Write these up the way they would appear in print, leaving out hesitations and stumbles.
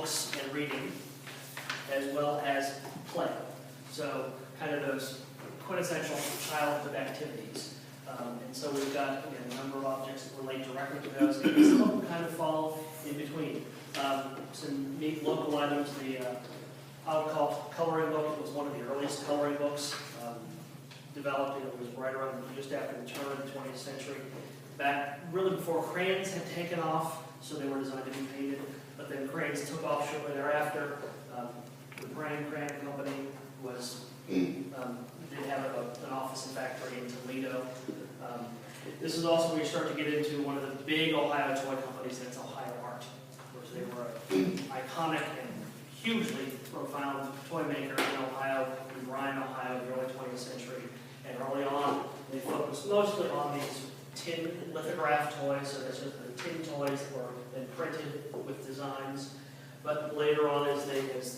books and reading, as well as play. So kind of those quintessential childhood activities. And so we've got, again, a number of objects that relate directly to those, and some of them kind of fall in between. Some neat local items, the I'll coloring book. It was one of the earliest coloring books developed. It was right around just after the turn of the 20th century. Back really before crayons had taken off, so they were designed to be painted. But then crayons took off shortly thereafter. The Brand Crayon Company was did have an office and factory in Toledo. This is also where you start to get into one of the big Ohio toy companies, that's Ohio Art, which they were an iconic and hugely profound toy maker in Ohio, in Bryan, Ohio, in the early 20th century. And early on, they focused mostly on these tin lithograph toys, so that's just the tin toys that were then printed with designs. But later on, as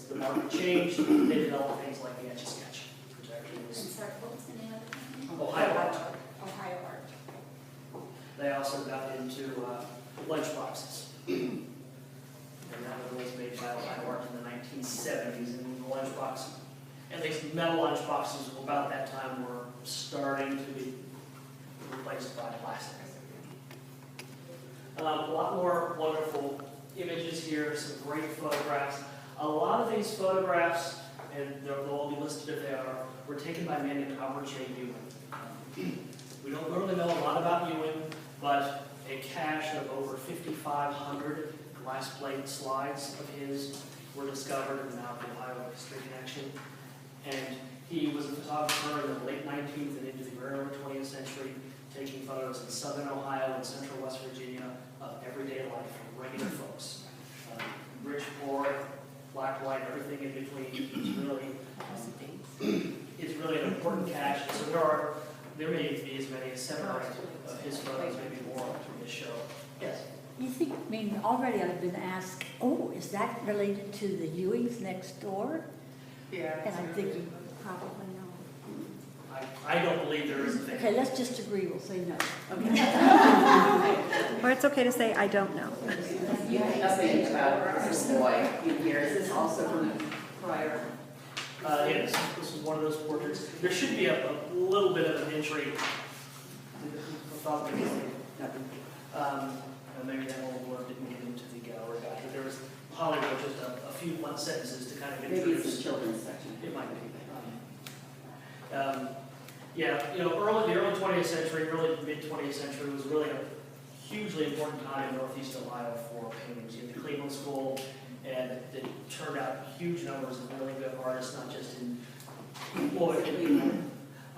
the market changed, they developed things like the Etch-a-Sketch, which actually I'm was sorry, what was the name of the company? Ohio Art. Ohio Art. They also got into lunch boxes. And that was made by Ohio Art in the 1970s. And the lunch box, at least metal lunch boxes about that time, were starting to be replaced by plastic. A lot more wonderful images here, some great photographs. A lot of these photographs, and they'll all be listed if they are, were taken by a man named Albert J. Ewing. We don't really know a lot about Ewing, but a cache of over 5,500 glass plate slides of his were discovered in the Ohio History Connection. And he was a photographer in the late 19th and into the early 20th century, taking photos in southern Ohio and central West Virginia of everyday life for regular folks. Rich, poor, black, white, everything in between. It's really an important cache. So there may be as many as 7 or 8 of his photos, maybe more in this show. Yes? You think, I mean, already I've been asked, oh, is that related to the Ewings next door? Yeah. And I'm thinking, probably no. I don't believe there is a thing. Okay, let's just agree, we'll say no. Or it's okay to say, I don't know. You have nothing about this boy in here. Is this also from prior? Yes, this is one of those portraits. There should be a little bit of an entry. Maybe that old word didn't get into the gallery guide, but there was Hollywood, just a few blunt sentences to kind of Maybe introduce. it's the children's section. It might be. Yeah, you know, the early 20th century, early mid 20th century was really a hugely important time in Northeast Ohio for paintings. You had the Cleveland School, and it turned out huge numbers of really good artists, not just in Floyd.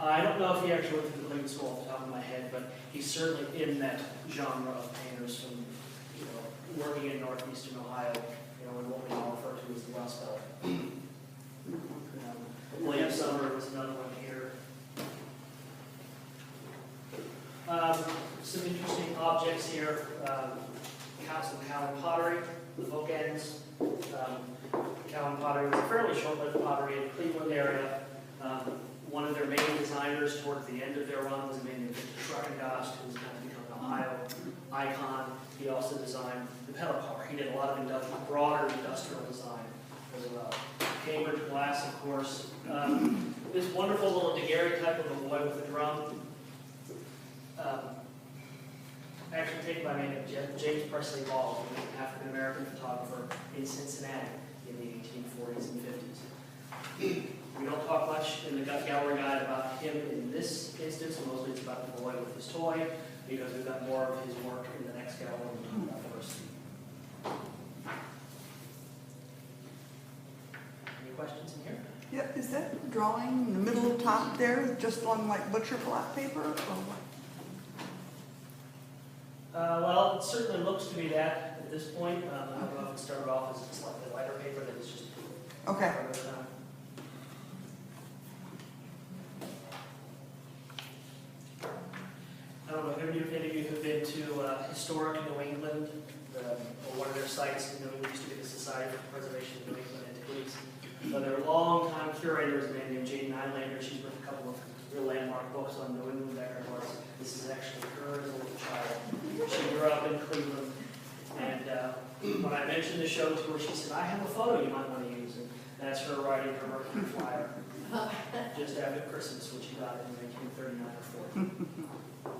I don't know if he actually went to the Cleveland School off the top of my head, but he's certainly in that genre of painters from, you know, working in Northeastern Ohio, you know, in what we all refer to as the Rust Belt. William Summer was another one here. Some interesting objects here. Some Cowan pottery, the bookends. Cowan pottery was a fairly short-lived pottery in the Cleveland area. One of their main designers towards the end of their run was a man named Victor Schreckengast, who's kind of become an Ohio icon. He also designed the pedal car. He did a lot of broader industrial design as well. Cambridge glass, of course. This wonderful little Daguerre type of a boy with a drum. Actually taken by a man named James Presley Ball, who was an African-American photographer in Cincinnati in the 1840s and 50s. We don't talk much in the gallery guide about him in this instance, mostly it's about the boy with his toy, because we've got more of his work in the next gallery we'll talk about first. Any questions in here? Yeah, is that drawing in the middle top there just on like butcher block paper or what? Well, it certainly looks to be that at this point. I don't know if it started off as a slightly lighter paper that was just Okay. I don't know if any of you have been to historic New England, or one of their sites. New England used to be the Society for the Preservation of New England Antiquities. Their longtime curator is a man named Jane Nylander. She's written a couple of real landmark books on New England decorative arts. This is actually her as a little child. She grew up in Cleveland, And when I mentioned the show to her, she said, I have a photo you might want to use. And that's her writing her Mercury flyer just after Christmas, when she got it in 1939 or 40.